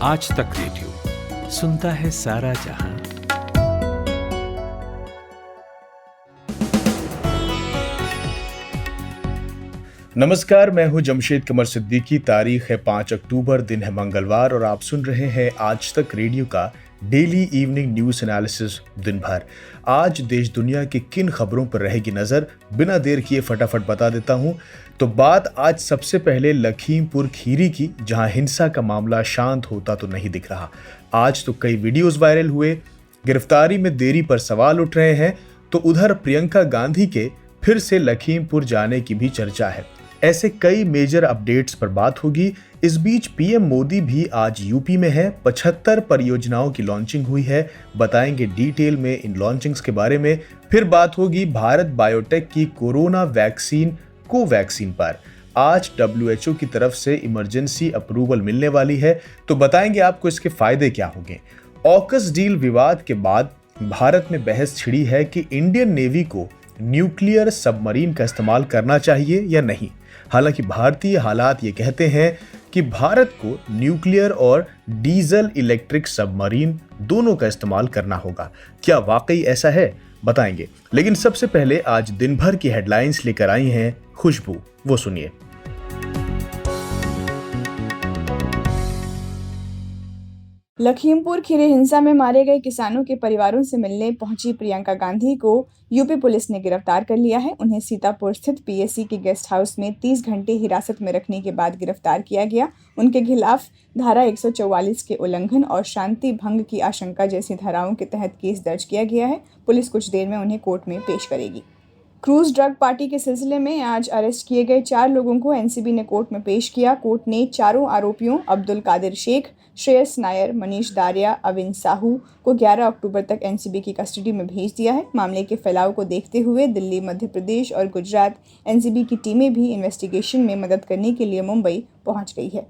आज तक रेडियो सुनता है सारा जहां। नमस्कार, मैं हूं जमशेद कमर सिद्दीकी। तारीख है 5 अक्टूबर, दिन है मंगलवार और आप सुन रहे हैं आज तक रेडियो का डेली इवनिंग न्यूज एनालिसिस दिन भर। आज देश दुनिया की किन खबरों पर रहेगी नजर, बिना देर किए फटाफट बता देता हूं। तो बात आज सबसे पहले लखीमपुर खीरी की, जहां हिंसा का मामला शांत होता तो नहीं दिख रहा। आज तो कई वीडियोस वायरल हुए, गिरफ्तारी में देरी पर सवाल उठ रहे हैं, तो उधर प्रियंका गांधी के फिर से लखीमपुर जाने की भी चर्चा है। ऐसे कई मेजर अपडेट्स पर बात होगी। इस बीच पीएम मोदी भी आज यूपी में है। 75 परियोजनाओं की लॉन्चिंग हुई है, बताएंगे डिटेल में इन लॉन्चिंग्स के बारे में। फिर बात होगी भारत बायोटेक की कोरोना वैक्सीन कोवैक्सीन पर। आज डब्ल्यूएचओ की तरफ से इमरजेंसी अप्रूवल मिलने वाली है, तो बताएंगे आपको इसके फायदे क्या होंगे। ऑकस डील विवाद के बाद भारत में बहस छिड़ी है कि इंडियन नेवी को न्यूक्लियर सबमरीन का इस्तेमाल करना चाहिए या नहीं। हालांकि भारतीय हालात ये कहते हैं कि भारत को न्यूक्लियर और डीजल इलेक्ट्रिक सबमरीन दोनों का इस्तेमाल करना होगा। क्या वाकई ऐसा है, बताएंगे। लेकिन सबसे पहले आज दिन भर की हेडलाइंस लेकर आई हैं खुशबू, वो सुनिए। लखीमपुर खीरी हिंसा में मारे गए किसानों के परिवारों से मिलने पहुंची प्रियंका गांधी को यूपी पुलिस ने गिरफ्तार कर लिया है। उन्हें सीतापुर स्थित पीएसी के गेस्ट हाउस में 30 घंटे हिरासत में रखने के बाद गिरफ्तार किया गया। उनके खिलाफ धारा 144 के उल्लंघन और शांति भंग की आशंका जैसी धाराओं के तहत केस दर्ज किया गया है। पुलिस कुछ देर में उन्हें कोर्ट में पेश करेगी। क्रूज ड्रग पार्टी के सिलसिले में आज अरेस्ट किए गए 4 लोगों को एनसीबी ने कोर्ट में पेश किया। कोर्ट ने चारों आरोपियों अब्दुल कादिर शेख, श्रेयस नायर, मनीष दारिया, अविन साहू को 11 अक्टूबर तक एनसीबी की कस्टडी में भेज दिया है। मामले के फैलाव को देखते हुए दिल्ली, मध्य प्रदेश और गुजरात एनसीबी की टीमें भी इन्वेस्टिगेशन में मदद करने के लिए मुंबई पहुंच गई है।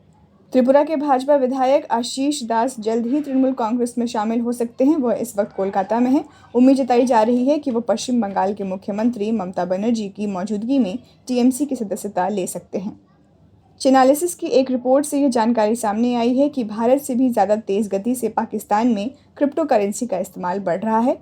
त्रिपुरा के भाजपा विधायक आशीष दास जल्द ही तृणमूल कांग्रेस में शामिल हो सकते हैं। वह इस वक्त कोलकाता में है। उम्मीद जताई जा रही है कि वो पश्चिम बंगाल के मुख्यमंत्री ममता बनर्जी की मौजूदगी में टीएमसी की सदस्यता ले सकते हैं। चिनालिसिस की एक रिपोर्ट से ये जानकारी सामने आई है कि भारत से भी ज़्यादा तेज़ गति से पाकिस्तान में क्रिप्टो करेंसी का इस्तेमाल बढ़ रहा है।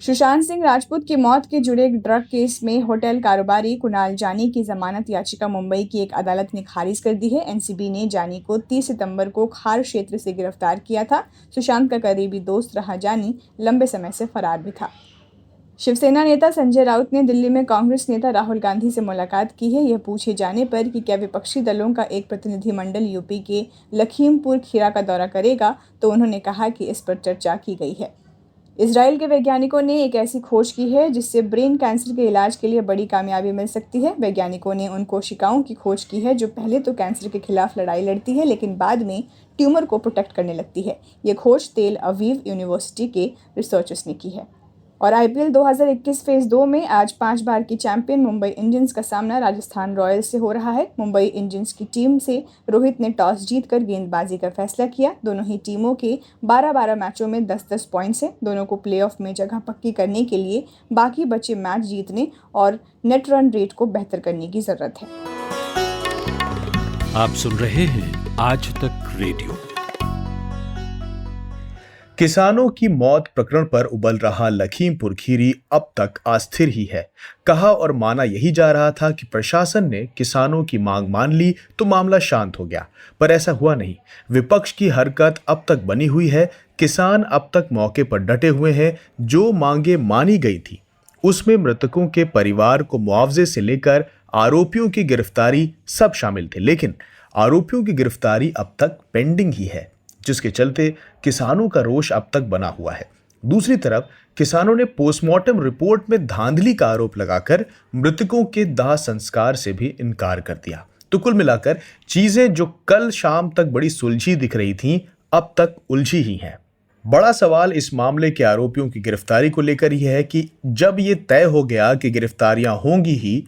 सुशांत सिंह राजपूत की मौत के जुड़े ड्रग केस में होटल कारोबारी कुणाल जानी की जमानत याचिका मुंबई की एक अदालत ने खारिज कर दी है। एनसीबी ने जानी को 30 सितंबर को खार क्षेत्र से गिरफ्तार किया था। सुशांत का करीबी दोस्त रहा जानी लंबे समय से फरार भी था। शिवसेना नेता संजय राउत ने दिल्ली में कांग्रेस नेता राहुल गांधी से मुलाकात की है। यह पूछे जाने पर कि क्या विपक्षी दलों का एक प्रतिनिधिमंडल यूपी के लखीमपुर खीरा का दौरा करेगा, तो उन्होंने कहा कि इस पर चर्चा की गई है। इजराइल के वैज्ञानिकों ने एक ऐसी खोज की है जिससे ब्रेन कैंसर के इलाज के लिए बड़ी कामयाबी मिल सकती है। वैज्ञानिकों ने उन कोशिकाओं की खोज की है जो पहले तो कैंसर के खिलाफ लड़ाई लड़ती है, लेकिन बाद में ट्यूमर को प्रोटेक्ट करने लगती है। ये खोज तेल अवीव यूनिवर्सिटी के रिसर्चर्स ने की है। और आईपीएल 2021 फेज 2 में आज 5 बार की चैंपियन मुंबई इंडियंस का सामना राजस्थान रॉयल्स से हो रहा है। मुंबई इंडियंस की टीम से रोहित ने टॉस जीतकर गेंदबाजी का फैसला किया। दोनों ही टीमों के 12-12 मैचों में 10-10 पॉइंट्स हैं। दोनों को प्लेऑफ में जगह पक्की करने के लिए बाकी बचे मैच जीतने और नेट रन रेट को बेहतर करने की जरूरत है। आप सुन रहे हैं आज तक रेडियो। किसानों की मौत प्रकरण पर उबल रहा लखीमपुर खीरी अब तक अस्थिर ही है। कहा और माना यही जा रहा था कि प्रशासन ने किसानों की मांग मान ली तो मामला शांत हो गया, पर ऐसा हुआ नहीं। विपक्ष की हरकत अब तक बनी हुई है। किसान अब तक मौके पर डटे हुए हैं। जो मांगे मानी गई थी उसमें मृतकों के परिवार को मुआवजे से लेकर आरोपियों की गिरफ्तारी सब शामिल थे, लेकिन आरोपियों की गिरफ्तारी अब तक पेंडिंग ही है, जिसके चलते किसानों का रोष अब तक बना हुआ है। दूसरी तरफ किसानों ने पोस्टमार्टम रिपोर्ट में धांधली का आरोप लगाकर मृतकों के दाह संस्कार से भी इनकार कर दिया। तो कुल मिलाकर चीजें जो कल शाम तक बड़ी सुलझी दिख रही थीं, अब तक उलझी ही हैं। बड़ा सवाल इस मामले के आरोपियों की गिरफ्तारी को लेकर ही है कि जब ये तय हो गया कि गिरफ्तारियां होंगी ही,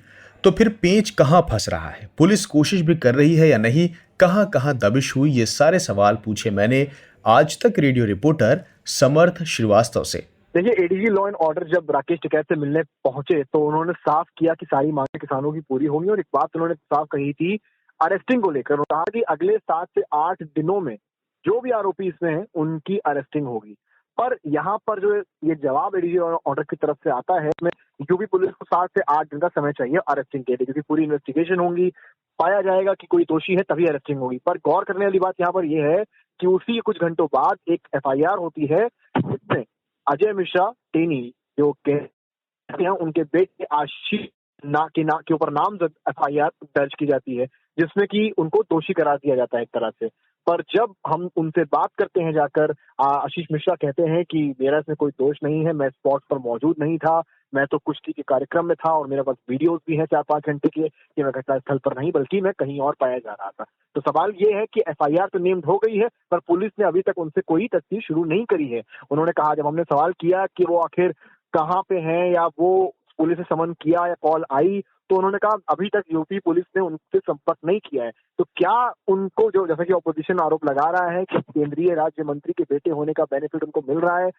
तो फिर पेंच कहां फंस रहा है? पुलिस कोशिश भी कर रही है या नहीं? कहां कहां दबिश हुई? ये सारे सवाल पूछे मैंने आज तक रेडियो रिपोर्टर समर्थ श्रीवास्तव से। देखिए, एडीजी लॉ एंड ऑर्डर जब राकेश टिकैत से मिलने पहुंचे तो उन्होंने साफ किया कि सारी मांगें किसानों की पूरी होंगी, और एक बात उन्होंने साफ कही थी अरेस्टिंग को लेकर। कहा कि अगले 7 से 8 दिनों में जो भी आरोपी इसमें हैं उनकी अरेस्टिंग होगी। पर यहाँ पर जो ये जवाब एडीजी ऑर्डर की तरफ से आता है, इसमें यूपी पुलिस को 7 से 8 दिन का समय चाहिए अरेस्टिंग के लिए, क्योंकि पूरी इन्वेस्टिगेशन होगी, पाया जाएगा कि कोई दोषी है तभी अरेस्टिंग होगी। पर गौर करने वाली बात यहाँ पर यह है कि उसी कुछ घंटों बाद एक एफआईआर होती है जिसमें अजय मिश्रा टेनी जो हैं उनके बेटे आशीष के ऊपर नामजद एफआईआर दर्ज की जाती है, जिसमें कि उनको दोषी करार दिया जाता है एक तरह से। पर जब हम उनसे बात करते हैं जाकर, आशीष मिश्रा कहते हैं कि मेरा इसमें कोई दोष नहीं है, मैं स्पॉट पर मौजूद नहीं था, मैं तो कुश्ती के कार्यक्रम में था और मेरे पास वीडियोस भी हैं 4-5 घंटे के कि मैं घटनास्थल पर नहीं बल्कि मैं कहीं और पाया जा रहा था। तो सवाल ये है कि एफआईआर तो नेम्ड हो गई है, पर पुलिस ने अभी तक उनसे कोई तफ्तीश शुरू नहीं करी है। उन्होंने कहा, जब हमने सवाल किया कि वो आखिर कहाँ पे हैं या वो पुलिस ने समन किया या कॉल आई, तो उन्होंने कहा अभी तक यूपी पुलिस ने उनसे संपर्क नहीं किया है। तो क्या उनको, जो जैसा कि ऑपोजिशन आरोप लगा रहा है कि केंद्रीय राज्य मंत्री के बेटे होने का बेनिफिट उनको मिल रहा है,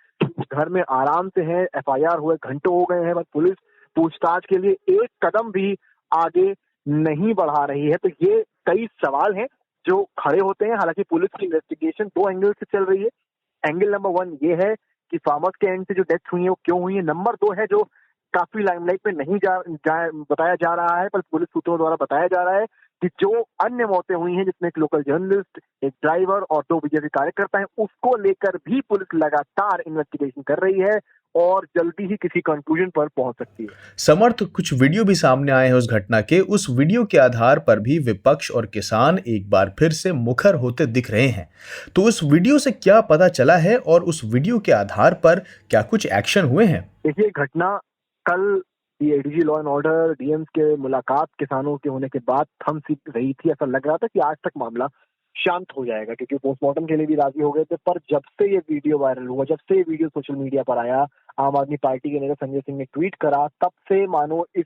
घर में आराम से हैं, एफआईआर हुए घंटों हो गए हैं, पर पुलिस पूछताछ के लिए एक कदम भी आगे नहीं बढ़ा रही है, तो ये कई सवाल हैं जो खड़े होते हैं। हालांकि पुलिस की इन्वेस्टिगेशन 2 एंगल से चल रही है। एंगल नंबर 1 ये है कि फार्मर्स के एंड से जो डेथ हुई है वो क्यों हुई है। नंबर 2 है जो काफी लाइमलाइट में नहीं बताया जा रहा है, पर पुलिस सूत्रों द्वारा बताया जा रहा है कि जो अन्य मौतें हुई हैं, जिसमें एक लोकल जर्नलिस्ट, एक ड्राइवर और 2 बीजेपी कार्यकर्ता हैं, उसको लेकर भी पुलिस लगातार इन्वेस्टिगेशन कर रही है और जल्दी ही किसी कंक्लूजन पर पहुंच सकती है। समर्थ, कुछ वीडियो भी सामने आए हैं उस घटना के। उस वीडियो के आधार पर भी विपक्ष और किसान एक बार फिर से मुखर होते दिख रहे हैं। तो उस वीडियो से क्या पता चला है और उस वीडियो के आधार पर क्या कुछ एक्शन हुए हैं? देखिए, घटना कल ये ADG law and order DMs के मुलाकात किसानों के होने के बाद थम सी रही थी। ऐसा लग रहा था कि आज तक मामला शांत हो जाएगा, क्योंकि पोस्टमार्टम के लिए भी राजी हो गए थे। पर जब से ये वीडियो वायरल हुआ, जब से ये वीडियो सोशल मीडिया पर आया, आम आदमी पार्टी के नेता संजय सिंह ने ट्वीट करा, तब से मानो इस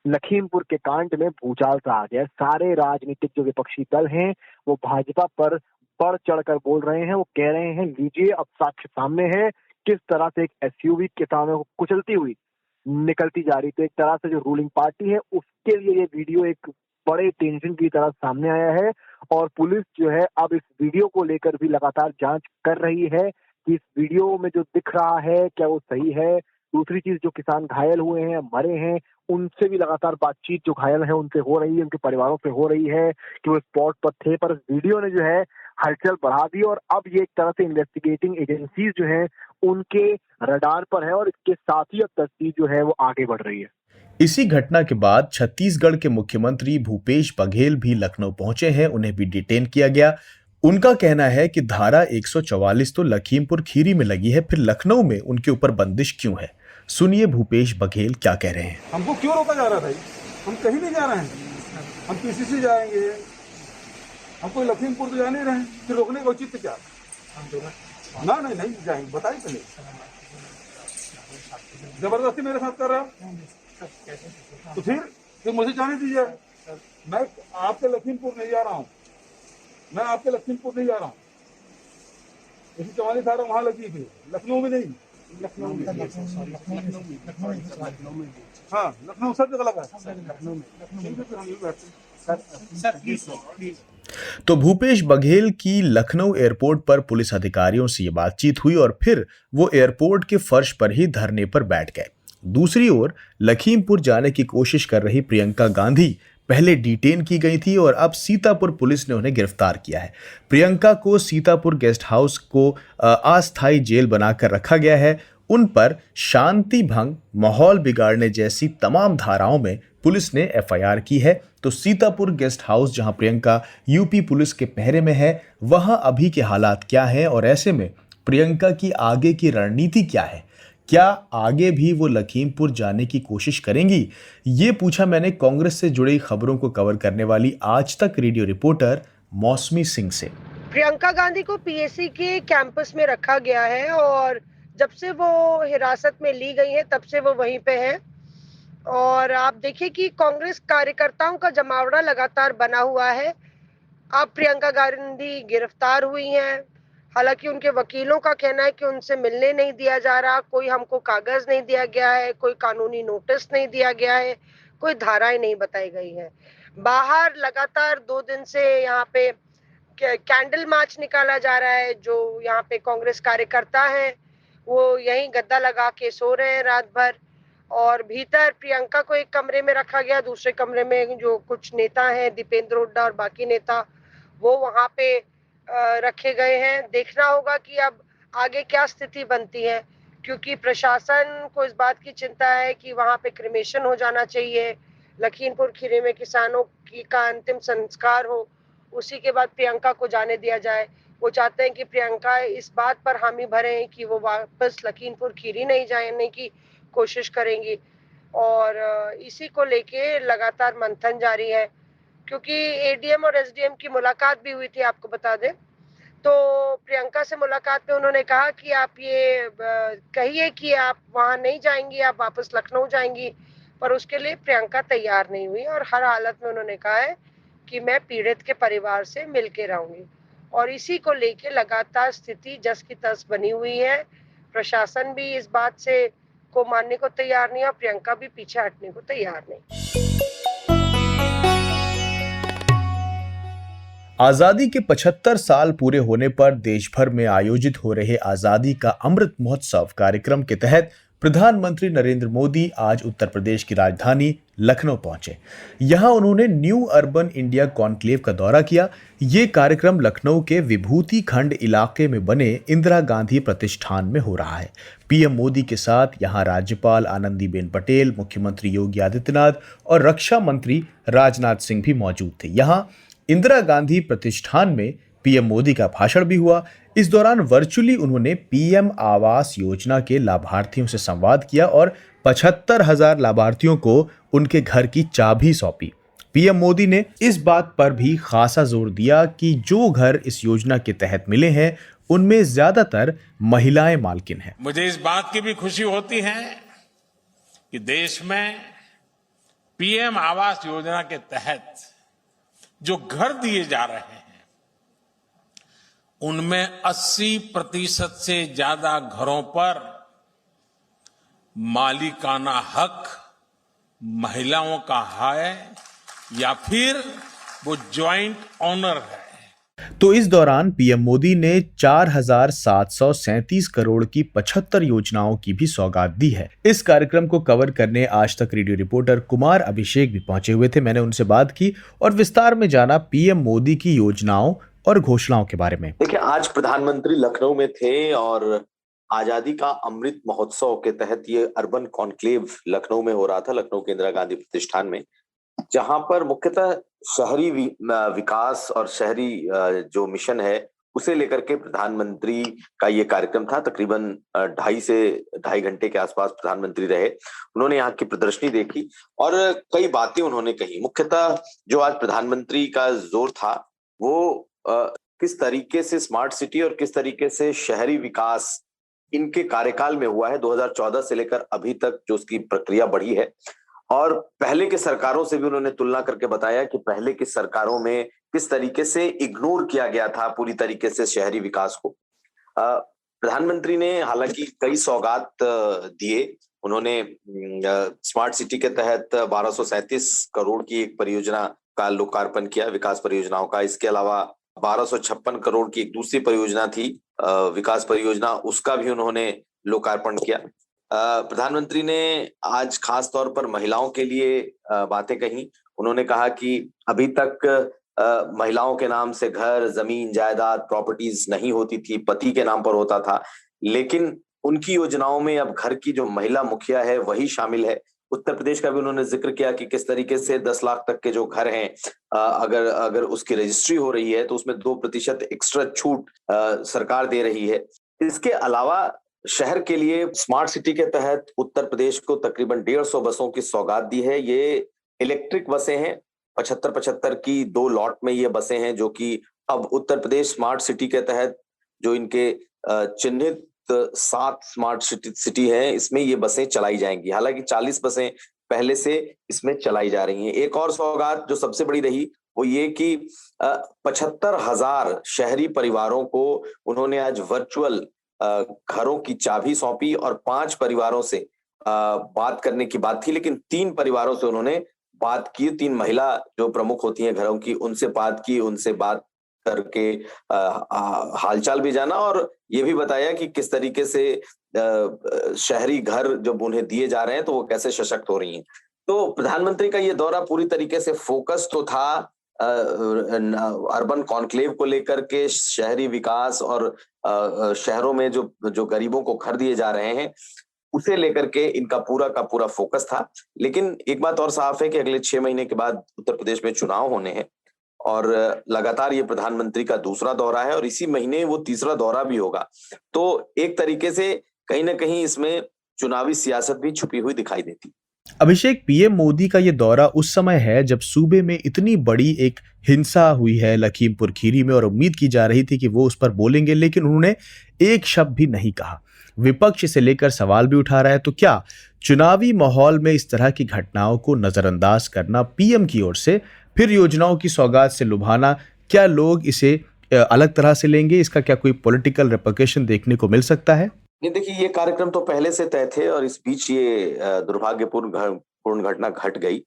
लखीमपुर के कांड में भूचाल सा आ गया। सारे राजनीतिक जो विपक्षी दल हैं वो भाजपा पर बढ़ चढ़कर बोल रहे हैं। वो कह रहे हैं, लीजिए अब साक्ष्य सामने है, किस तरह से एक एसयूवी किसानों को कुचलती हुई निकलती जा रही। तो एक तरह से जो रूलिंग पार्टी है उसके लिए ये वीडियो एक बड़े टेंशन की तरह सामने आया है और पुलिस जो है अब इस वीडियो को लेकर भी लगातार जांच कर रही है कि इस वीडियो में जो दिख रहा है क्या वो सही है। दूसरी चीज, जो किसान घायल हुए हैं, मरे हैं, उनसे भी लगातार बातचीत जो घायल है उनसे हो रही है, उनके परिवारों से हो रही है कि वो स्पॉट पर थे। पर इस वीडियो ने जो है हलचल बढ़ा दी और अब ये एक तरह से इन्वेस्टिगेटिंग एजेंसीज जो है उनके रडार पर है और इसके साथ ही अब तस्दीक जो है वो आगे बढ़ रही है। इसी घटना के बाद छत्तीसगढ़ के मुख्यमंत्री भूपेश बघेल भी लखनऊ पहुंचे हैं। उन्हें भी डिटेन किया गया। उनका कहना है कि धारा 144 तो लखीमपुर खीरी में लगी है, फिर लखनऊ में उनके ऊपर बंदिश क्यों है? सुनिए भूपेश बघेल क्या कह रहे हैं। हमको क्यों रोका जा रहा था? हम कहीं नहीं जा रहे हैं, हम पीसीसी जाएंगे, हम कोई लखीमपुर तो जा नहीं रहे हैं, फिर रोकने का उचित क्या? ना नहीं जाएंगे, बताइए पहले। जबरदस्ती मेरे साथ कर रहा है तो फिर मुझे जाने दीजिए। मैं आपके लखीमपुर नहीं जा रहा हूँ, मैं आपके लखीमपुर नहीं जा रहा हूँ। 144 धारा वहां लगी थी, लखनऊ में नहीं। लखनऊ में, हाँ लखनऊ सब जगह लगा है। तो भूपेश बघेल की लखनऊ एयरपोर्ट पर पुलिस अधिकारियों से ये बातचीत हुई और फिर वो एयरपोर्ट के फर्श पर ही धरने पर बैठ गए। दूसरी ओर लखीमपुर जाने की कोशिश कर रही प्रियंका गांधी पहले डिटेन की गई थी और अब सीतापुर पुलिस ने उन्हें गिरफ्तार किया है। प्रियंका को सीतापुर गेस्ट हाउस को अस्थायी जेल बनाकर रखा गया है। उन पर शांति भंग, माहौल बिगाड़ने जैसी तमाम धाराओं में पुलिस ने एफआईआर की है। तो सीतापुर गेस्ट हाउस, जहां प्रियंका यूपी पुलिस के पहरे में है, वहां अभी के हालात क्या हैं और ऐसे में प्रियंका की आगे की रणनीति क्या है? क्या आगे भी वो लखीमपुर जाने की कोशिश करेंगी? ये पूछा मैंने कांग्रेस से जुड़ी खबरों को कवर करने वाली आज तक रेडियो रिपोर्टर मौसमी सिंह से। प्रियंका गांधी को पीएससी के कैंपस में रखा गया है और जब से वो हिरासत में ली गई है तब से वो वहीं पे है। और आप देखिए कि कांग्रेस कार्यकर्ताओं का जमावड़ा लगातार बना हुआ है। अब प्रियंका गांधी गिरफ्तार हुई हैं। हालांकि उनके वकीलों का कहना है कि उनसे मिलने नहीं दिया जा रहा, कोई हमको कागज नहीं दिया गया है, कोई कानूनी नोटिस नहीं दिया गया है, कोई धाराएं नहीं बताई गई है। बाहर लगातार 2 दिन से यहाँ पे कैंडल मार्च निकाला जा रहा है। जो यहाँ पे कांग्रेस कार्यकर्ता हैं वो यहीं गद्दा लगा के सो रहे हैं रात भर, और भीतर प्रियंका को एक कमरे में रखा गया, दूसरे कमरे में जो कुछ नेता हैं, दीपेंद्र हुड्डा और बाकी नेता, वो वहां पे रखे गए हैं। देखना होगा कि अब आगे क्या स्थिति बनती है, क्योंकि प्रशासन को इस बात की चिंता है कि वहां पे क्रिमेशन हो जाना चाहिए, लखीमपुर खीरी में किसानों की का अंतिम संस्कार हो, उसी के बाद प्रियंका को जाने दिया जाए। वो चाहते हैं कि प्रियंका इस बात पर हामी भरे कि वो वापस लखीमपुर खीरी नहीं जाने की कोशिश करेंगी, और इसी को लेके लगातार मंथन जारी है। क्योंकि एडीएम और एसडीएम की मुलाकात भी हुई थी, आपको बता दें, तो प्रियंका से मुलाकात में उन्होंने कहा कि आप ये कहिए कि आप वहां नहीं जाएंगी, आप वापस लखनऊ जाएंगी, पर उसके लिए प्रियंका तैयार नहीं हुई, और हर हालत में उन्होंने कहा है कि मैं पीड़ित के परिवार से मिलके रहूंगी। और इसी को लेके लगातार स्थिति जस की तस बनी हुई है। प्रशासन भी इस बात से को मानने को तैयार नहीं, और प्रियंका भी पीछे हटने को तैयार नहीं। आजादी के 75 साल पूरे होने पर देश भर में आयोजित हो रहे आजादी का अमृत महोत्सव कार्यक्रम के तहत प्रधानमंत्री नरेंद्र मोदी आज उत्तर प्रदेश की राजधानी लखनऊ पहुंचे। यहां उन्होंने न्यू अर्बन इंडिया कॉन्क्लेव का दौरा किया। ये कार्यक्रम लखनऊ के विभूति खंड इलाके में बने इंदिरा गांधी प्रतिष्ठान में हो रहा है। पीएम मोदी के साथ यहां राज्यपाल आनंदीबेन पटेल, मुख्यमंत्री योगी आदित्यनाथ और रक्षा मंत्री राजनाथ सिंह भी मौजूद थे। यहां इंदिरा गांधी प्रतिष्ठान में पीएम मोदी का भाषण भी हुआ। इस दौरान वर्चुअली उन्होंने पीएम आवास योजना के लाभार्थियों से संवाद किया और 75,000 लाभार्थियों को उनके घर की चाबी सौंपी। पीएम मोदी ने इस बात पर भी खासा जोर दिया कि जो घर इस योजना के तहत मिले हैं उनमें ज्यादातर महिलाएं मालकिन हैं। मुझे इस बात की भी खुशी होती है कि देश में पीएम आवास योजना के तहत जो घर दिए जा रहे हैं उनमें 80% से ज्यादा घरों पर मालिकाना हक महिलाओं का है या फिर वो ज्वाइंट ऑनर है। तो इस दौरान पीएम मोदी ने 4,737 करोड़ की 75 योजनाओं की भी सौगात दी है। इस कार्यक्रम को कवर करने आज तक रेडियो रिपोर्टर कुमार अभिषेक भी पहुंचे हुए थे। मैंने उनसे बात की और विस्तार में जाना पीएम मोदी की योजनाओं और घोषणाओं के बारे में। देखिए, आज प्रधानमंत्री लखनऊ में थे और आजादी का अमृत महोत्सव के तहत ये अर्बन कॉन्क्लेव लखनऊ में हो रहा था, लखनऊ के इंदिरा गांधी प्रतिष्ठान में, जहां पर मुख्यतः शहरी विकास और शहरी जो मिशन है उसे लेकर के प्रधानमंत्री का ये कार्यक्रम था। तकरीबन 2.5 से 2.5 घंटे के आसपास प्रधानमंत्री रहे। उन्होंने यहाँ की प्रदर्शनी देखी और कई बातें उन्होंने कही। मुख्यतः जो आज प्रधानमंत्री का जोर था वो किस तरीके से स्मार्ट सिटी और किस तरीके से शहरी विकास इनके कार्यकाल में हुआ है। 2014 से लेकर अभी तक जो उसकी प्रक्रिया बढ़ी है, और पहले के सरकारों से भी उन्होंने तुलना करके बताया कि पहले की सरकारों में किस तरीके से इग्नोर किया गया था पूरी तरीके से शहरी विकास को। प्रधानमंत्री ने हालांकि कई सौगात दिए। उन्होंने स्मार्ट सिटी के तहत 1237 करोड़ की एक परियोजना का लोकार्पण किया, विकास परियोजनाओं का। इसके अलावा 1256 करोड़ की एक दूसरी परियोजना थी, विकास परियोजना, उसका भी उन्होंने लोकार्पण किया। प्रधानमंत्री ने आज खास तौर पर महिलाओं के लिए बातें कही। उन्होंने कहा कि अभी तक महिलाओं के नाम से घर, जमीन, जायदाद, प्रॉपर्टीज नहीं होती थी, पति के नाम पर होता था, लेकिन उनकी योजनाओं में अब घर की जो महिला मुखिया है वही शामिल है। उत्तर प्रदेश का भी उन्होंने जिक्र किया कि किस तरीके से 10 लाख तक के जो घर हैं, अगर उसकी रजिस्ट्री हो रही है तो उसमें 2% एक्स्ट्रा छूट सरकार दे रही है। इसके अलावा शहर के लिए स्मार्ट सिटी के तहत उत्तर प्रदेश को तकरीबन 150 बसों की सौगात दी है। ये इलेक्ट्रिक बसें हैं, 75 की 2 लॉट में ये बसें हैं, जो कि अब उत्तर प्रदेश स्मार्ट सिटी के तहत जो इनके चिन्हित 7 स्मार्ट सिटी हैं, इसमें ये बसें चलाई जाएंगी। हालांकि 40 बसें पहले से इसमें चलाई जा रही हैं। एक और सौगात जो सबसे बड़ी रही वो ये कि 75,000 शहरी परिवारों को उन्होंने आज वर्चुअल घरों की चाबी सौंपी, और 5 परिवारों से बात करने की बात थी, लेकिन 3 परिवारों से उन्होंने बात की। 3 महिला जो प्रमुख होती हैं घरों की, उनसे बात की, उनसे बात करके हालचाल भी जाना और ये भी बताया कि किस तरीके से शहरी घर जब उन्हें दिए जा रहे हैं तो वो कैसे सशक्त हो रही हैं। तो प्रधानमंत्री का ये दौरा पूरी तरीके से फोकस तो था अर्बन कॉन्क्लेव को लेकर के, शहरी विकास और शहरों में जो गरीबों को घर दिए जा रहे हैं उसे लेकर के इनका पूरा का पूरा फोकस था। लेकिन एक बात और साफ है कि अगले 6 महीने के बाद उत्तर प्रदेश में चुनाव होने हैं और लगातार ये प्रधानमंत्री का दूसरा दौरा है और इसी महीने वो तीसरा दौरा भी होगा। तो एक तरीके से कहीं ना कहीं इसमें चुनावी सियासत भी छुपी हुई दिखाई देती। अभिषेक, पीएम मोदी का ये दौरा उस समय है जब सूबे में इतनी बड़ी एक हिंसा हुई है लखीमपुर खीरी में और उम्मीद की जा रही थी कि वो उस पर बोलेंगे, लेकिन उन्होंने एक शब्द भी नहीं कहा। विपक्ष इसे लेकर सवाल भी उठा रहा है। तो क्या चुनावी माहौल में इस तरह की घटनाओं को नजरअंदाज करना पीएम की ओर से, फिर योजनाओं की सौगात से लुभाना, क्या लोग इसे अलग तरह से लेंगे? इसका क्या कोई पॉलिटिकल रिपरकशन देखने को मिल सकता है? नहीं, देखिए ये कार्यक्रम तो पहले से तय थे और इस बीच ये दुर्भाग्यपूर्ण घटना घट गई।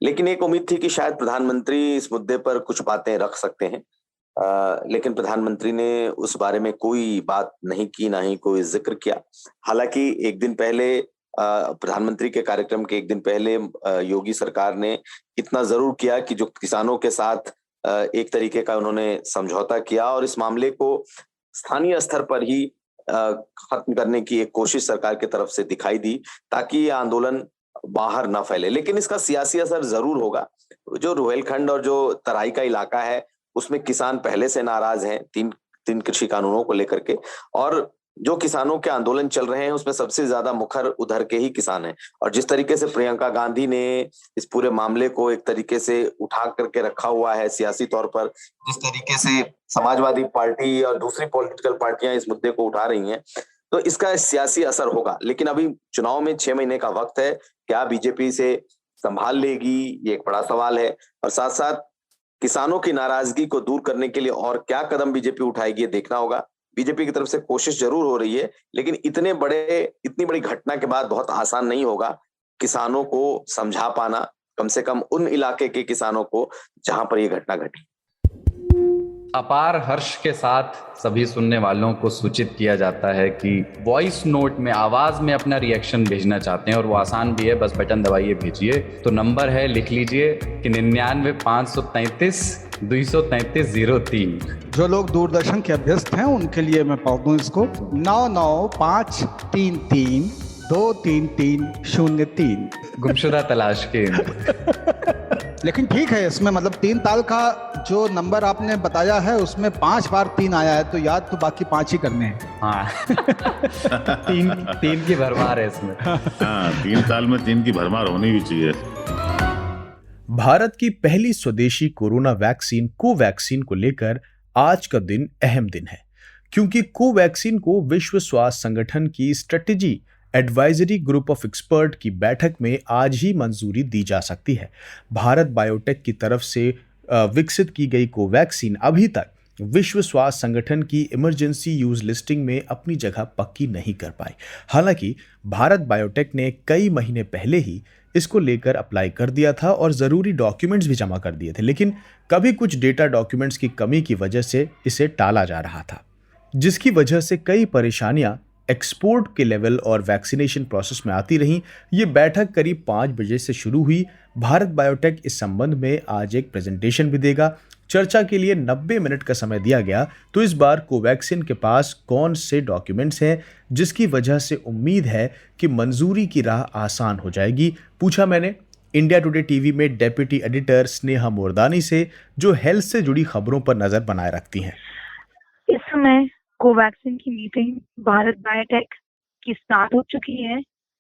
लेकिन एक उम्मीद थी कि शायद प्रधानमंत्री इस मुद्दे पर कुछ बातें रख सकते हैं। लेकिन प्रधानमंत्री ने उस बारे में कोई बात नहीं की, ना ही कोई जिक्र किया। हालांकि एक दिन पहले प्रधानमंत्री के कार्यक्रम के एक दिन पहले योगी सरकार ने इतना जरूर किया कि जो किसानों के साथ एक तरीके का उन्होंने समझौता किया और इस मामले को स्थानीय स्तर पर ही खत्म करने की एक कोशिश सरकार की तरफ से दिखाई दी ताकि ये आंदोलन बाहर ना फैले। लेकिन इसका सियासी असर जरूर होगा। जो रोहेलखंड और जो तराई का इलाका है उसमें किसान पहले से नाराज हैं तीन कृषि कानूनों को लेकर के, और जो किसानों के आंदोलन चल रहे हैं उसमें सबसे ज्यादा मुखर उधर के ही किसान हैं। और जिस तरीके से प्रियंका गांधी ने इस पूरे मामले को एक तरीके से उठा करके रखा हुआ है सियासी तौर पर, जिस तरीके से समाजवादी पार्टी और दूसरी पॉलिटिकल पार्टियां इस मुद्दे को उठा रही हैं, तो इसका सियासी असर होगा। लेकिन अभी चुनाव में 6 महीने का वक्त है, क्या बीजेपी से संभाल लेगी, ये एक बड़ा सवाल है। और साथ साथ किसानों की नाराजगी को दूर करने के लिए और क्या कदम बीजेपी उठाएगी ये देखना होगा। बीजेपी की तरफ से कोशिश जरूर हो रही है, लेकिन इतनी बड़ी घटना के बाद बहुत आसान नहीं होगा किसानों को समझा पाना, कम से कम उन इलाके के किसानों को जहां पर ये घटना घटी। अपार हर्ष के साथ सभी सुनने वालों को सूचित किया जाता है कि वॉइस नोट में आवाज में अपना रिएक्शन भेजना चाहते हैं और वो आसान भी है, बस बटन दबाइए भेजिए। तो नंबर है, लिख लीजिए कि 99-533-233-03। जो लोग दूरदर्शन के अभ्यस्त हैं उनके लिए मैं पढ़ दूं इसको, 99-533-233-03। गुमशुदा तलाश के लेकिन ठीक है, इसमें मतलब 3 ताल का जो नंबर आपने बताया है उसमें 5 बार 3 आया है, तो याद तो बाकी 5 ही करने हैं। हाँ तीन की भरमार है इसमें। हाँ, 3 ताल में 3 की भरमार होनी भी चाहिए। भारत की पहली स्वदेशी कोरोना वैक्सीन कोवैक्सीन को लेकर आज का दिन अहम दिन है, क्योंकि कोवैक्सीन को विश्व स्वास्थ्य संगठन की strategy advisory group of expert की बैठक में आज ही मंजूरी दी जा सकती है। भारत बायोटेक की तरफ से विकसित की गई कोवैक्सीन अभी तक विश्व स्वास्थ्य संगठन की इमरजेंसी यूज लिस्टिंग में अपनी जगह पक्की नहीं कर पाई। हालांकि भारत बायोटेक ने कई महीने पहले ही इसको लेकर अप्लाई कर दिया था और ज़रूरी डॉक्यूमेंट्स भी जमा कर दिए थे, लेकिन कभी कुछ डेटा डॉक्यूमेंट्स की कमी की वजह से इसे टाला जा रहा था, जिसकी वजह से कई परेशानियां एक्सपोर्ट के लेवल और वैक्सीनेशन प्रोसेस में आती रहीं। ये बैठक करीब 5 बजे से शुरू हुई। भारत बायोटेक इस संबंध में आज एक प्रेजेंटेशन भी देगा। चर्चा के लिए 90 मिनट का समय दिया गया। तो इस बार कोवैक्सीन के पास कौन से डॉक्यूमेंट्स हैं जिसकी वजह से उम्मीद है कि मंजूरी की राह आसान हो जाएगी, पूछा मैंने इंडिया टुडे टीवी में डेप्यूटी एडिटर स्नेहा मोरदानी से, जो हेल्थ से जुड़ी खबरों पर नजर बनाए रखती हैं। इस समय कोवैक्सीन की मीटिंग भारत बायोटेक की स्टार्ट हो चुकी है।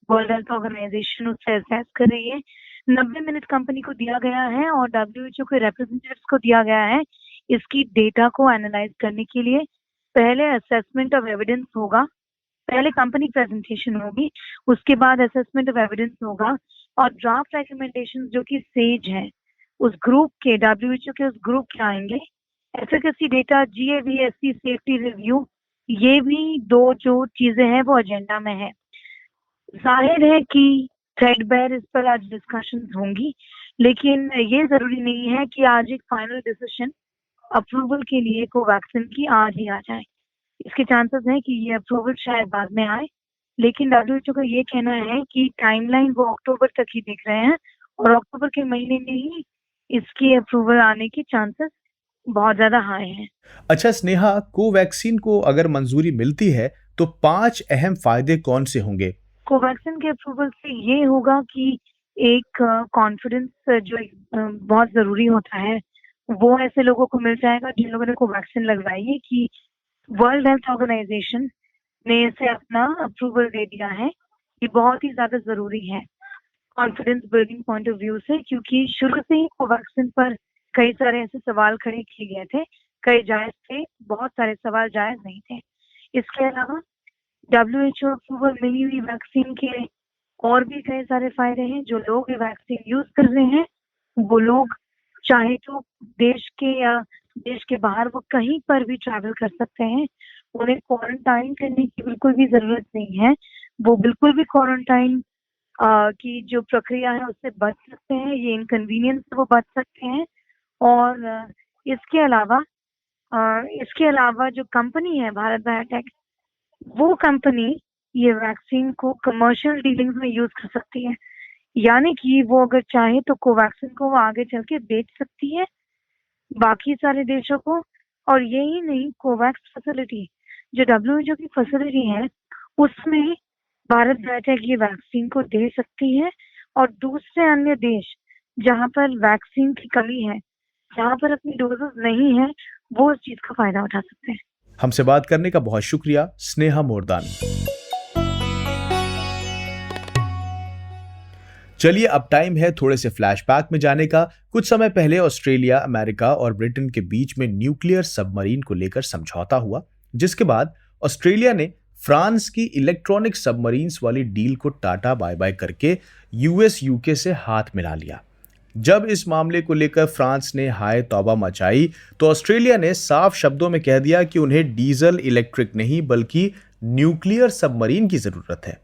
वर्ल्ड हेल्थ ऑर्गेनाइजेशन उससे असेस कर रही है। 90 मिनट कंपनी को दिया गया है और WHO के रिप्रेजेंटेटिव्स को दिया गया है इसकी डेटा को एनालाइज करने के लिए। पहले असेसमेंट ऑफ एविडेंस होगा, पहले कंपनी प्रेजेंटेशन होगी, उसके बाद असेसमेंट ऑफ एविडेंस होगा और ड्राफ्ट रिकमेंडेशंस जो कि सेज हैं उस ग्रुप के, WHO के उस ग्रुप के आएंगे। Efficacy data, GAVSC safety review, ये भी 2 जो चीजें हैं वो एजेंडा में है। जाहिर है कि थ्रेडबेयर इस पर आज डिस्कशंस होंगी, लेकिन ये जरूरी नहीं है कि आज एक फाइनल डिसीजन अप्रूवल के लिए कोवैक्सिन की आज ही आ जाए। इसके चांसेस हैं कि ये अप्रूवल शायद बाद में आए, लेकिन WHO का ये कहना है कि टाइमलाइन वो अक्टूबर तक ही देख रहे हैं और अक्टूबर के महीने में ही इसकी अप्रूवल आने की चांसेस बहुत ज्यादा हाई हैं। अच्छा स्नेहा, कोवैक्सीन को अगर मंजूरी मिलती है तो 5 अहम फायदे कौन से होंगे? कोवैक्सिन के अप्रूवल से ये होगा कि एक कॉन्फिडेंस जो बहुत जरूरी होता है वो ऐसे लोगों को मिल जाएगा जिन लोगों ने कोवैक्सिन लगवाई है, कि वर्ल्ड हेल्थ ऑर्गेनाइजेशन ने इसे अपना अप्रूवल दे दिया है। ये बहुत ही ज्यादा जरूरी है confidence building point of view से, क्योंकि शुरू से ही कोवैक्सिन पर कई सारे ऐसे सवाल खड़े किए गए थे, कई जायज थे, बहुत सारे सवाल जायज नहीं थे। इसके अलावा WHO अप्रूवल मिली हुई वैक्सीन के और भी कई सारे फायदे हैं। जो लोग ये वैक्सीन यूज कर रहे हैं वो लोग चाहे तो देश के या देश के बाहर वो कहीं पर भी ट्रैवल कर सकते हैं, उन्हें क्वारंटाइन करने की बिल्कुल भी जरूरत नहीं है। वो बिल्कुल भी क्वारंटाइन की जो प्रक्रिया है उससे बच सकते हैं, ये इनकन्वीनियंस से वो बच सकते हैं। और इसके अलावा जो कंपनी है भारत बायोटेक, वो कंपनी ये वैक्सीन को कमर्शियल डीलिंग्स में यूज कर सकती है, यानी कि वो अगर चाहे तो कोवैक्सिन को वो आगे चल के बेच सकती है बाकी सारे देशों को। और यही नहीं, कोवैक्स फैसिलिटी जो WHO की फैसिलिटी है उसमें भारत बायोटेक ये वैक्सीन को दे सकती है, और दूसरे अन्य देश जहां पर वैक्सीन की कमी है, जहां पर अपनी डोजेस नहीं है, वो इस चीज का फायदा उठा सकते हैं। हमसे बात करने का बहुत शुक्रिया स्नेहा मोरदानी। चलिए अब टाइम है थोड़े से फ्लैशबैक में जाने का। कुछ समय पहले ऑस्ट्रेलिया, अमेरिका और ब्रिटेन के बीच में न्यूक्लियर सबमरीन को लेकर समझौता हुआ, जिसके बाद ऑस्ट्रेलिया ने फ्रांस की इलेक्ट्रॉनिक सबमरीन्स वाली डील को टाटा बाय बाय करके US UK से हाथ मिला लिया। जब इस मामले को लेकर फ्रांस ने हाय तौबा मचाई तो ऑस्ट्रेलिया ने साफ शब्दों में कह दिया कि उन्हें डीजल इलेक्ट्रिक नहीं बल्कि न्यूक्लियर सबमरीन की जरूरत है।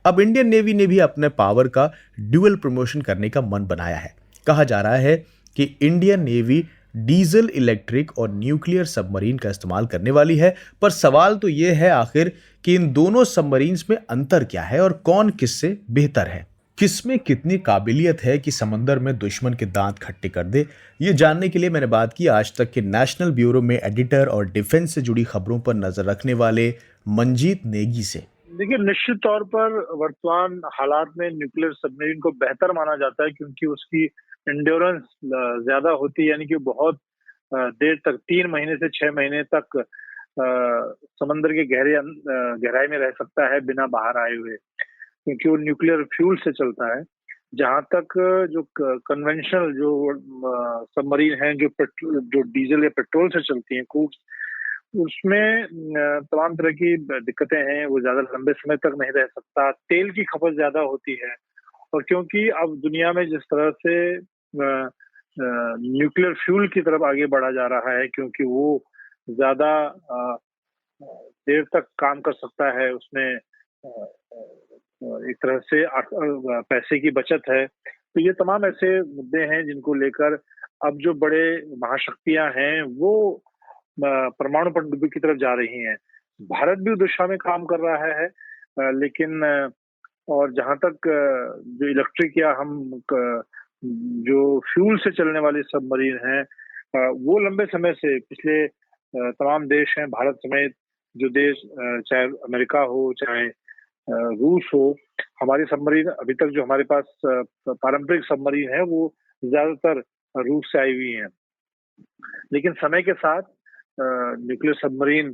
अब इंडियन नेवी ने भी अपने पावर का ड्यूअल प्रमोशन करने का मन बनाया है। कहा जा रहा है कि इंडियन नेवी डीजल इलेक्ट्रिक और न्यूक्लियर सबमरीन का इस्तेमाल करने वाली है, पर सवाल तो यह है आखिर कि इन दोनों सबमरीन्स में अंतर क्या है और कौन किससे बेहतर है, किसमें कितनी काबिलियत है कि समंदर में दुश्मन के दांत खट्टे कर दे। ये जानने के लिए मैंने बात की आज तक के नेशनल ब्यूरो में एडिटर और डिफेंस से जुड़ी खबरों पर नजर रखने वाले मंजीत नेगी से। देखिए, निश्चित तौर पर वर्तमान हालात में न्यूक्लियर सबमरीन को बेहतर माना जाता है क्योंकि उसकी एंड्योरेंस ज्यादा होती है, यानी कि बहुत देर तक 3 महीने से 6 महीने तक समंदर के गहराई में रह सकता है बिना बाहर आए हुए, क्योंकि वो न्यूक्लियर फ्यूल से चलता है। जहां तक जो कन्वेंशनल जो सबमरीन हैं जो डीजल या पेट्रोल से चलती हैं, क्रूज, उसमें तमाम तरह की दिक्कतें हैं। वो ज्यादा लंबे समय तक नहीं रह सकता, तेल की खपत ज्यादा होती है, और क्योंकि अब दुनिया में जिस तरह से न्यूक्लियर फ्यूल की तरफ आगे बढ़ा जा रहा है, क्योंकि वो ज्यादा देर तक काम कर सकता है, उसमें एक तरह से पैसे की बचत है। तो ये तमाम ऐसे मुद्दे हैं जिनको लेकर अब जो बड़े महाशक्तियां हैं वो परमाणु पनडुब्बी की तरफ जा रही हैं। भारत भी उस दिशा में काम कर रहा है, लेकिन और जहां तक जो इलेक्ट्रिक या हम जो फ्यूल से चलने वाली सबमरीन हैं, वो लंबे समय से पिछले तमाम देश हैं, भारत समेत जो देश, चाहे अमेरिका हो चाहे रूस हो, हमारी सबमरीन अभी तक जो हमारे पास पारंपरिक सबमरीन है वो ज्यादातर रूस से आई हुई हैं। लेकिन समय के साथ न्यूक्लियर सबमरीन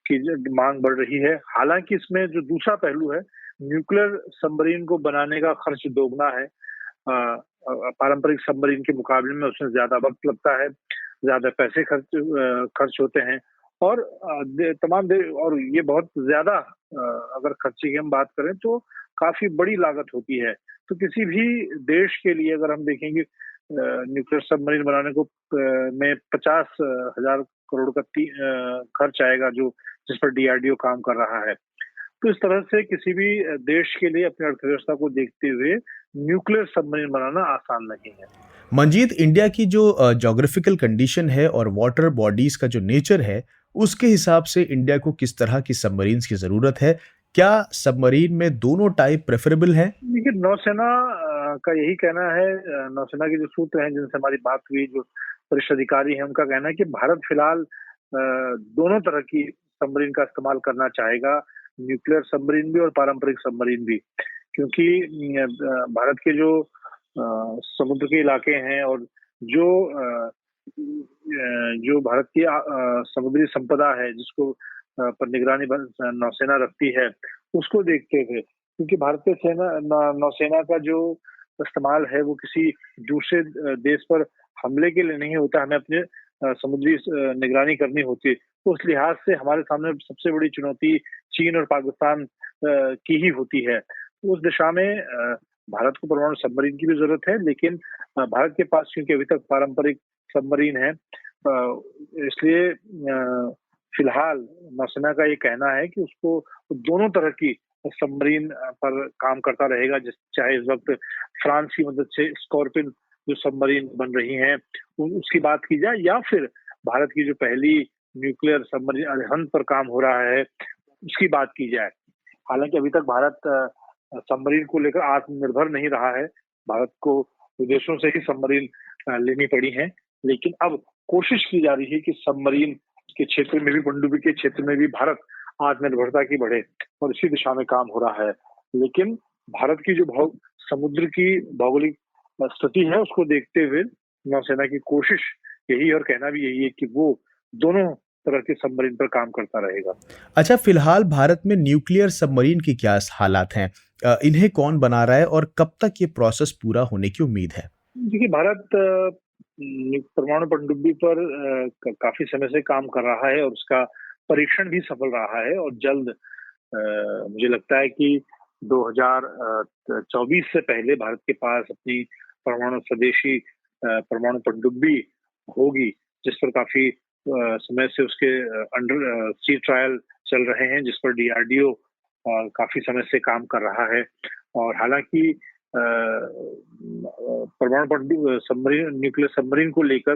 की मांग बढ़ रही है। हालांकि इसमें जो दूसरा पहलू है, न्यूक्लियर सबमरीन को बनाने का खर्च दोगुना है पारंपरिक सबमरीन के मुकाबले में। उसमें ज्यादा वक्त लगता है, ज्यादा पैसे खर्च होते हैं, और और ये बहुत ज्यादा अगर खर्चे की हम बात करें तो काफी बड़ी लागत होती है। तो किसी भी देश के लिए अगर हम देखेंगे न्यूक्लियर सबमरीन बनाने को में 50,000 करोड़ का खर्च आएगा, जो जिस पर DRDO काम कर रहा है। तो इस तरह से किसी भी देश के लिए अपनी अर्थव्यवस्था को देखते हुए न्यूक्लियर सबमरीन बनाना आसान नहीं है। मंजीत, इंडिया की जो ज्योग्राफिकल कंडीशन है और वाटर बॉडीज का जो नेचर है, उसके हिसाब से इंडिया को किस तरह की सबमरीन्स की जरूरत है? क्या सबमरीन में दोनों टाइप प्रेफरेबल हैं? देखिए, नौसेना का यही कहना है, नौसेना के जो सूत्र हैं जिनसे हमारी बात हुई, जो वरिष्ठ अधिकारी हैं, उनका कहना है कि भारत फिलहाल दोनों तरह की सबमरीन का इस्तेमाल करना चाहेगा, न्यूक्लियर सबमरीन भी और पारंपरिक सबमरीन भी, क्योंकि भारत के जो समुद्र के इलाके हैं और जो भारत की समुद्री संपदा है जिसको पर निगरानी नौसेना रखती है, उसको देखते हुए, क्योंकि भारतीय नौसेना का जो इस्तेमाल है वो किसी दूसरे देश पर हमले के लिए नहीं होता, हमें अपने समुद्री निगरानी करनी होती है। तो उस लिहाज से हमारे सामने सबसे बड़ी चुनौती चीन और पाकिस्तान की ही होती है। उस दिशा में भारत को परमाणु सबमरीन की भी जरूरत है, लेकिन भारत के पास क्योंकि अभी तक पारंपरिक सबमरीन है, इसलिए फिलहाल नौसेना का ये कहना है कि उसको दोनों तरह की सबमरीन पर काम करता रहेगा, चाहे इस वक्त फ्रांस की मदद से स्कॉर्पियन जो सबमरीन बन रही हैं उसकी बात की जाए, या फिर भारत की जो पहली न्यूक्लियर सबमरीन अरिहंत पर काम हो रहा है उसकी बात की जाए। हालांकि अभी तक भारत सबमरीन को लेकर आत्मनिर्भर नहीं रहा है, भारत को विदेशों से ही सबमरीन लेनी पड़ी है, लेकिन अब कोशिश की जा रही है कि सबमरीन के क्षेत्र में भी, पनडुब्बी के क्षेत्र में भी भारत आत्मनिर्भरता की बढ़े, और इसी दिशा में काम हो रहा है। लेकिन भारत की जो समुद्र की भौगोलिक स्थिति है उसको देखते हुए नौसेना की कोशिश यही और कहना भी यही है कि वो दोनों तरह के सबमरीन पर काम करता रहेगा। अच्छा, फिलहाल भारत में न्यूक्लियर सबमरीन की क्या हालात हैं? इन्हें कौन बना रहा है और कब तक ये प्रोसेस पूरा होने की उम्मीद है? देखिए, भारत परमाणु पनडुब्बी पर काफी समय से काम कर रहा है और उसका परीक्षण भी सफल रहा है, और जल्द मुझे लगता है कि 2024 से पहले भारत के पास अपनी परमाणु स्वदेशी परमाणु पनडुब्बी होगी, जिस पर काफी समय से उसके अंडर सी ट्रायल चल रहे हैं, जिस पर DRDO काफी समय से काम कर रहा है। और हालांकि परमाणु सबमरीन, न्यूक्लियर सबमरीन को लेकर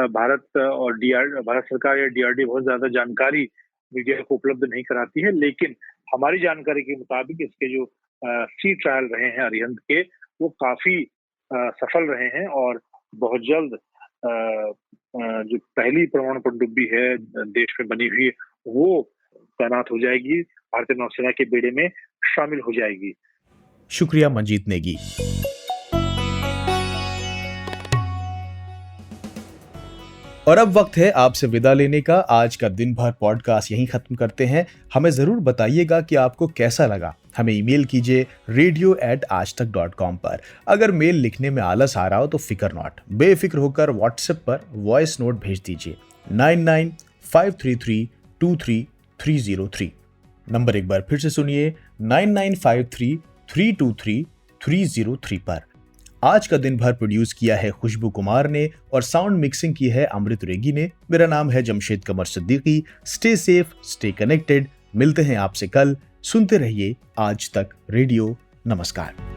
भारत और भारत सरकार या DRDO बहुत ज्यादा जानकारी मीडिया को उपलब्ध नहीं कराती है, लेकिन हमारी जानकारी के मुताबिक इसके जो सी ट्रायल रहे हैं अरिहंत के, वो काफी सफल रहे हैं, और बहुत जल्द जो पहली परमाणु पनडुब्बी है देश में बनी हुई, वो तैनात हो जाएगी, भारतीय नौसेना के बेड़े में शामिल हो जाएगी। शुक्रिया मंजीत नेगी। और अब वक्त है आपसे विदा लेने का। आज का दिन भर पॉडकास्ट यहीं खत्म करते हैं। हमें जरूर बताइएगा कि आपको कैसा लगा। हमें ईमेल कीजिए radio@aajtak.com पर। अगर मेल लिखने में आलस आ रहा हो तो फिकर नॉट, बेफिक्र होकर व्हाट्सएप पर वॉइस नोट भेज दीजिए 9953323303। नंबर एक बार फिर से सुनिए 9953323303 पर। आज का दिन भर प्रोड्यूस किया है खुशबू कुमार ने और साउंड मिक्सिंग की है अमृत रेगी ने। मेरा नाम है Jamshed Qamar Siddiqui. Stay safe, stay connected. मिलते हैं आपसे कल। सुनते रहिए आज तक रेडियो। नमस्कार।